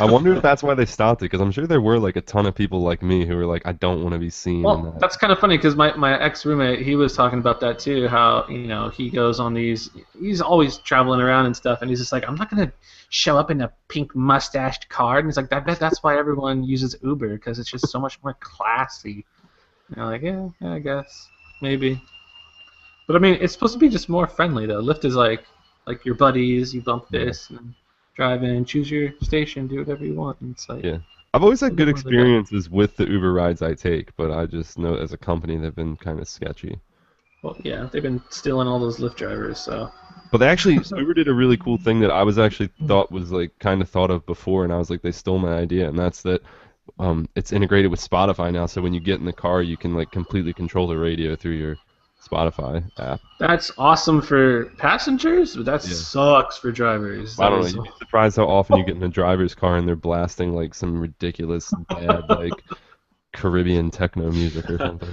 I wonder if that's why they stopped it, because I'm sure there were like a ton of people like me who were like, I don't want to be seen in Well, that. that's kind of funny because my ex-roommate, he was talking about that too, how, he goes on these, he's always traveling around and stuff, and he's just like, I'm not going to show up in a pink mustached car. And he's like, I bet that's why everyone uses Uber, because it's just so much more classy. And you're like, yeah, I guess. Maybe. But I mean, it's supposed to be just more friendly, though. Lyft is like your buddies, you bump this, and drive in, choose your station, do whatever you want. And it's like, Yeah. I've always had good More than that. experiences with the Uber rides I take, but I just know as a company they've been kind of sketchy. well, yeah, they've been stealing all those Lyft drivers, so. But they actually, Uber did a really cool thing that I was actually thought was like kind of thought of before, and I was like, they stole my idea, and that's that it's integrated with Spotify now, so when you get in the car, you can like completely control the radio through your Spotify app. That's awesome for passengers, but that Yeah. sucks for drivers. I don't know. That is- You'd be surprised how often you get in a driver's car and they're blasting like some ridiculous bad like Caribbean techno music or something.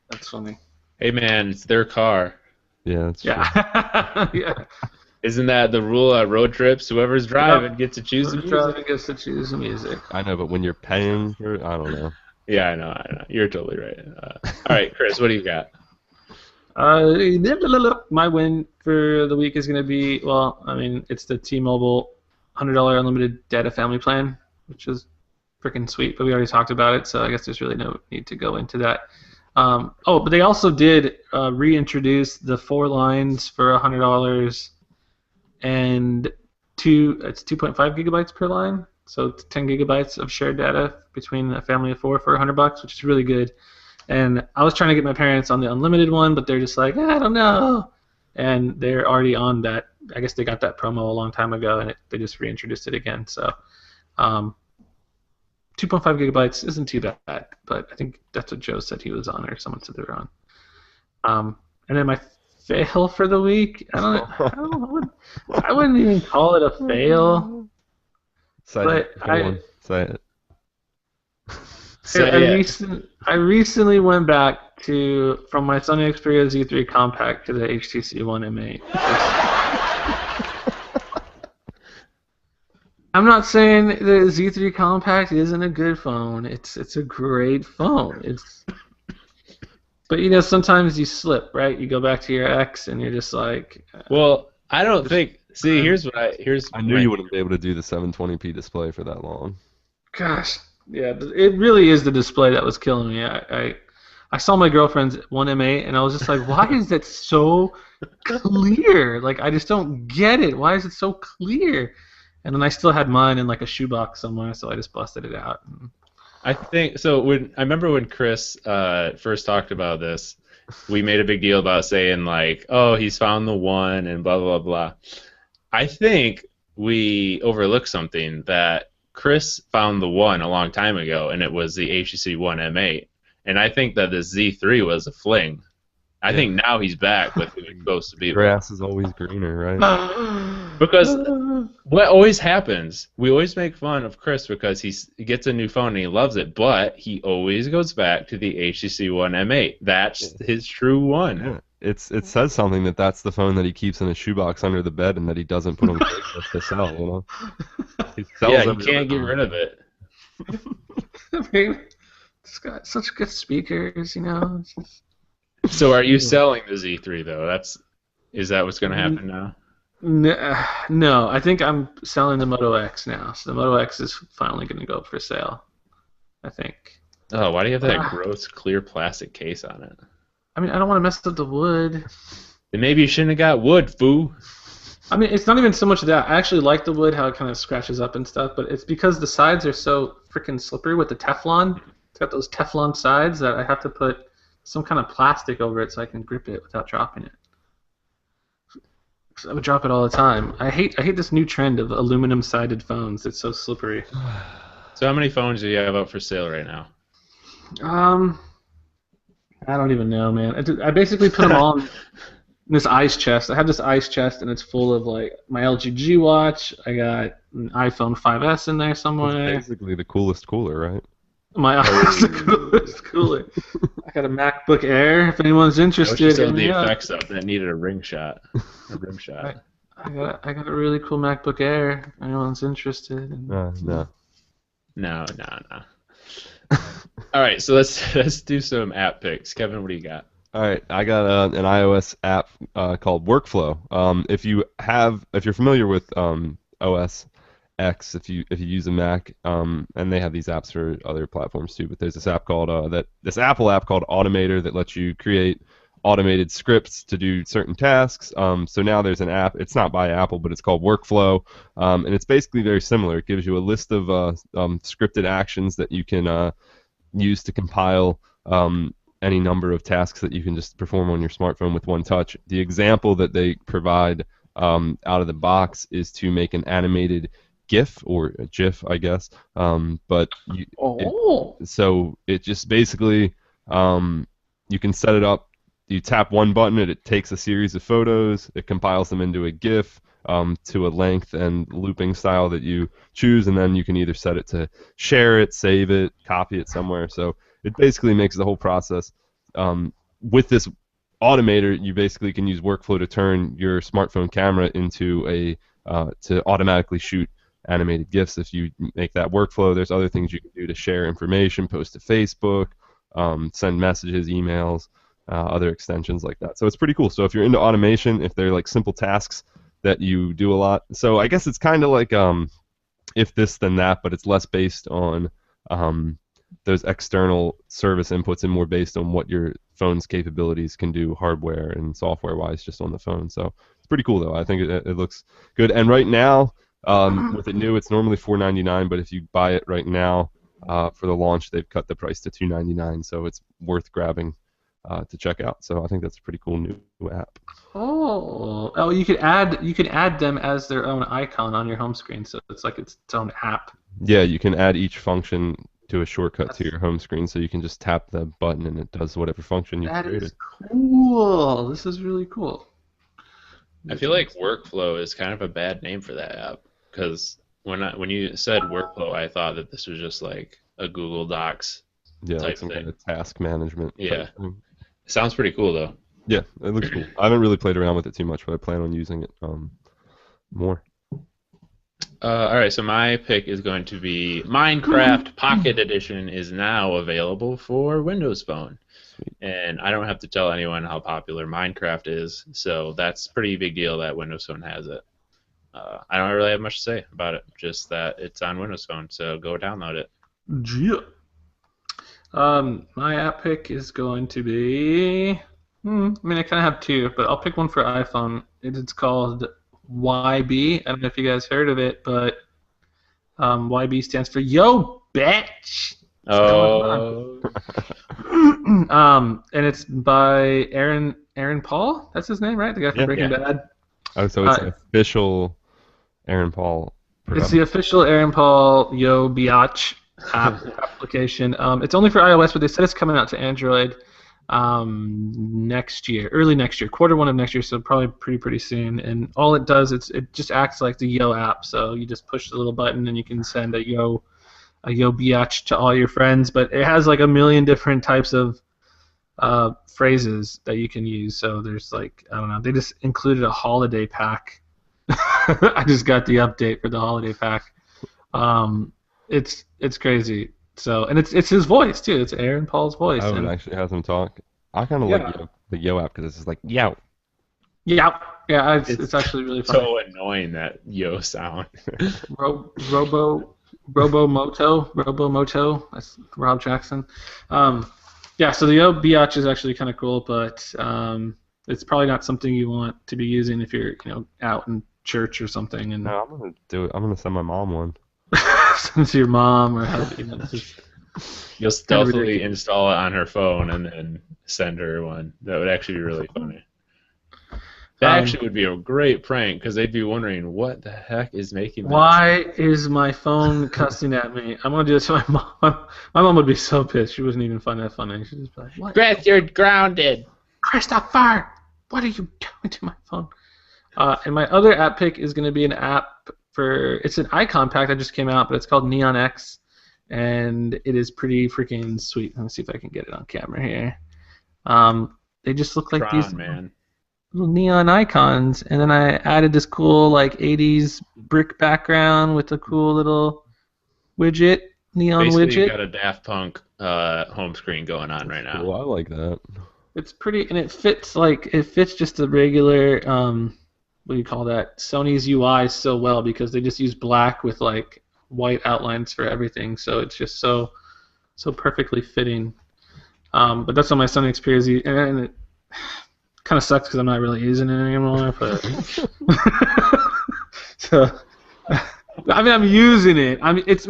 That's funny. Hey man, it's their car. Yeah, that's true. Yeah. Yeah. Isn't that the rule on road trips? Whoever's driving gets to choose the Whoever's music. driving gets to choose the music. I know, but when you're paying for it, I don't know. Yeah, I know. You're totally right. All right, Chris, what do you got? My win for the week is going to be, well, I mean, it's the T-Mobile $100 unlimited data family plan, which is freaking sweet, but we already talked about it, so I guess there's really no need to go into that. But they also did reintroduce the 4 lines for $100 and it's 2.5 gigabytes per line, so it's 10 gigabytes of shared data between a family of 4 for $100, which is really good. And I was trying to get my parents on the unlimited one, but they're just like, I don't know. And they're already on that. I guess they got that promo a long time ago, and they just reintroduced it again. So 2.5 gigabytes isn't too bad, but I think that's what Joe said he was on, or someone said they were on. And then my fail for the week, I wouldn't even call it a fail. Say But it. Come on, say it. I recently went back from my Sony Xperia Z3 Compact to the HTC One M8. I'm not saying the Z3 Compact isn't a good phone. It's a great phone. But sometimes you slip, right? You go back to your ex and you're just like. Well, I don't think. See, I knew you wouldn't be able to do the 720p display for that long. Gosh, yeah, it really is the display that was killing me. I saw my girlfriend's One M8 and I was just like, why is it so clear? Like, I just don't get it. Why is it so clear? And then I still had mine in like a shoebox somewhere, so I just busted it out. I think so. I remember when Chris first talked about this, we made a big deal about saying like, "Oh, he's found the one," and blah blah blah. I think we overlooked something, that Chris found the one a long time ago, and it was the HTC One M8. And I think that the Z3 was a fling. I think now he's back with who he's supposed to be. Grass is always greener, right? Because what always happens, we always make fun of Chris because he gets a new phone and he loves it, but he always goes back to the HTC One M8. That's his true one. Yeah. it says something that that's the phone that he keeps in a shoebox under the bed and that he doesn't put on Craigslist to sell. You know, he sells Yeah, you every can't other get phone. rid of it. I mean, it's got such good speakers, you know. It's just... So are you selling the Z3 though? Is that what's going to happen now? No, I think I'm selling the Moto X now. So the Moto X is finally going to go up for sale, I think. Oh, why do you have that gross clear plastic case on it? I mean, I don't want to mess up the wood. Then maybe you shouldn't have got wood, foo. I mean, it's not even so much that. I actually like the wood, how it kind of scratches up and stuff, but it's because the sides are so freaking slippery with the Teflon. It's got those Teflon sides that I have to put some kind of plastic over it so I can grip it without dropping it. I would drop it all the time. I hate this new trend of aluminum-sided phones. It's so slippery. So how many phones do you have out for sale right now? I don't even know, man. I basically put them all in this ice chest. I have this ice chest, and it's full of like my LG G Watch. I got an iPhone 5S in there somewhere. It's basically the coolest cooler, right? My the coolest cooler. I got a MacBook Air. If anyone's interested, I wish the effects up that needed a rim shot. I got a really cool MacBook Air. If anyone's interested. No. All right, so let's do some app picks. Kevin, what do you got? All right, I got an iOS app called Workflow. If you're familiar with OS X, if you use a Mac, and they have these apps for other platforms too, but there's this app called this Apple app called Automator that lets you create automated scripts to do certain tasks. So now there's an app. It's not by Apple, but it's called Workflow, and it's basically very similar. It gives you a list of scripted actions that you can use to compile any number of tasks that you can just perform on your smartphone with one touch. The example that they provide out of the box is to make an animated GIF or a GIF, I guess. So it just basically you can set it up. You tap one button and it takes a series of photos. It compiles them into a GIF to a length and looping style that you choose, and then you can either set it to share it, save it, copy it somewhere. So it basically makes the whole process. With this Automator, you basically can use Workflow to turn your smartphone camera into to automatically shoot animated GIFs. If you make that Workflow, there's other things you can do to share information, post to Facebook, send messages, emails, other extensions like that. So it's pretty cool. So if you're into automation, if they're like simple tasks that you do a lot, so I guess it's kind of like if this then that, but it's less based on those external service inputs and more based on what your phone's capabilities can do hardware and software wise just on the phone. So it's pretty cool though. I think it looks good. And right now with it new, it's normally $4.99, but if you buy it right now for the launch, they've cut the price to $2.99, so it's worth grabbing to check out. So I think that's a pretty cool new app. Oh, you could add them as their own icon on your home screen, so it's like its own app. Yeah, you can add each function to a shortcut to your home screen, so you can just tap the button and it does whatever function you created. That is cool. This is really cool. I feel like Workflow is kind of a bad name for that app, because when you said Workflow, I thought that this was just like a Google Docs type like some thing. kind of task management. Yeah. Sounds pretty cool though. Yeah, it looks cool. I haven't really played around with it too much, but I plan on using it more. All right, so my pick is going to be Minecraft Pocket Edition is now available for Windows Phone. Sweet. And I don't have to tell anyone how popular Minecraft is, so that's a pretty big deal that Windows Phone has it. I don't really have much to say about it, just that it's on Windows Phone, so go download it. Yeah. My app pick is going to be... I mean, I kind of have two, but I'll pick one for iPhone. It's called YB. I don't know if you guys heard of it, but YB stands for Yo Bitch. Oh. And it's by Aaron Paul. That's his name, right? The guy from Breaking Bad. Oh, so it's an official Aaron Paul production. It's the official Aaron Paul Yo Biatch application. It's only for iOS, but they said it's coming out to Android next year, early next year, Q1 of next year, so probably pretty soon. And all it does, it just acts like the Yo app. So you just push the little button and you can send a Yo Biatch to all your friends. But it has like a million different types of phrases that you can use. So there's like, I don't know, they just included a holiday pack. I just got the update for the holiday pack. It's crazy. So, and it's his voice too. It's Aaron Paul's voice. Oh, it And actually has him talk. I kind of yeah, like the Yo app because it's just like Yo. yeah, yeah. It's actually really funny. So annoying, that yo sound. Robomoto. That's Rob Jackson. Yeah, so the Yo Biatch is actually kind of cool, but it's probably not something you want to be using if you're out in church or something. And No, I'm gonna do it. I'm gonna send my mom one. send it to your mom or You'll stealthily install it on her phone and then send her one. That would actually be really funny. That actually would be a great prank because they'd be wondering what the heck is making that. Why is my phone cussing at me? I'm gonna do it to my mom. My mom would be so pissed. She wouldn't even find that funny. She'd just be like, "What? Chris, you're grounded. Christopher, what are you doing to my phone?" And my other app pick is gonna be an app it's an icon pack that just came out, but it's called Neon X, and it is pretty freaking sweet. Let me see if I can get it on camera here. They just look like these man. little neon icons, and then I added this cool like 80s brick background with a cool little widget, neon Basically, widget. you got a Daft Punk home screen going on right now. Cool, I like that. It's pretty, and it fits just a regular what do you call that? Sony's UI so well because they just use black with like white outlines for everything, so it's just so perfectly fitting. But that's on my Sony Xperia, and it kind of sucks because I'm not really using it anymore. But so, I mean, I'm using it. I mean, it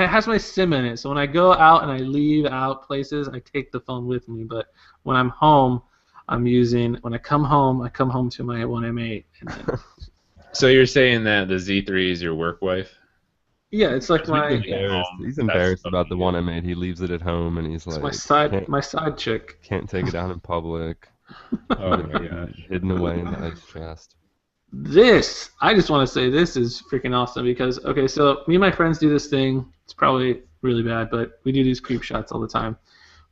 has my SIM in it, so when I go out and I leave out places, I take the phone with me. But when I'm home, when I come home to my 1M8. And then, So you're saying that the Z3 is your work wife? yeah, it's like He's embarrassed about the one I made. He leaves it at home, and he's like, my side chick. Can't take it out in public. Oh my gosh. Hidden away in the ice chest. I just want to say this is freaking awesome because, okay, so me and my friends do this thing. It's probably really bad, but we do these creep shots all the time.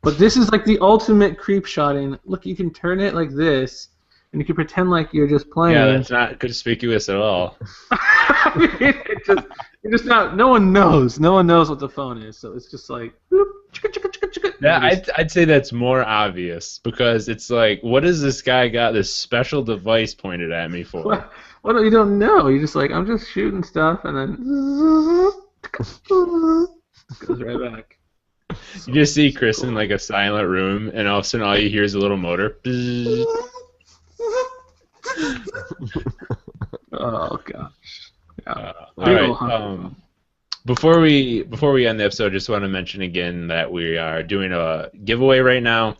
But this is like the ultimate creep shotting. Look, you can turn it like this, and you can pretend like you're just playing. Yeah, that's not conspicuous at all. You're just not. No one knows. No one knows what the phone is, so it's just like. Whoop, chicka, chicka, chicka, chicka. Yeah, I'd say that's more obvious because it's like, what has this guy got this special device pointed at me for? What you don't know? You're just like, I'm just shooting stuff, and then goes right back. You just see Chris in like a silent room, and all of a sudden all you hear is a little motor. Oh gosh. Yeah. All right. Before we end the episode, just want to mention again that we are doing a giveaway right now.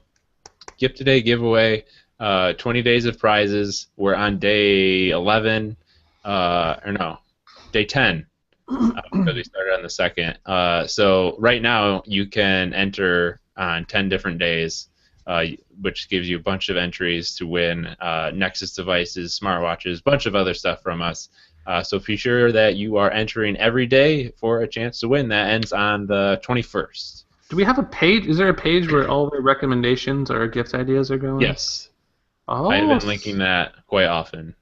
Gift Today giveaway. 20 days of prizes. We're on day 11. Day 10. Because we started on the 2nd. So right now you can enter on 10 different days, which gives you a bunch of entries to win Nexus devices, smartwatches, a bunch of other stuff from us. So be sure that you are entering every day for a chance to win. That ends on the 21st. Do we have a page? Is there a page where all the recommendations or gift ideas are going? Yes. Oh. I've been linking that quite often.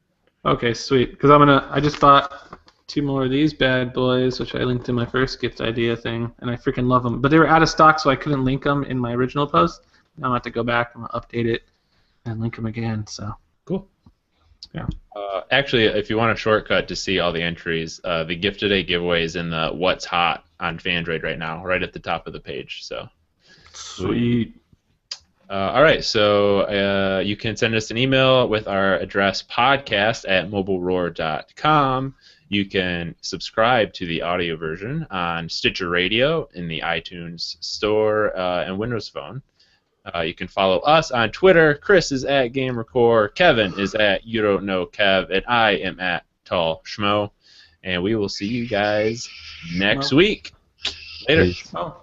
Okay, sweet. Because I just bought 2 more of these bad boys, which I linked in my first gift idea thing, and I freaking love them. But they were out of stock, so I couldn't link them in my original post. Now I have to go back and update it and link them again. So cool. Yeah. Actually, if you want a shortcut to see all the entries, the Gift Today giveaway is in the What's Hot on Phandroid right now, right at the top of the page. So sweet. All right, so you can send us an email with our address podcast@mobileroar.com. You can subscribe to the audio version on Stitcher Radio in the iTunes Store and Windows Phone. You can follow us on Twitter. Chris is at GamerCore, Kevin is at You Don't Know Kev, and I am at Tall Schmo. And we will see you guys next week. Later. Oh.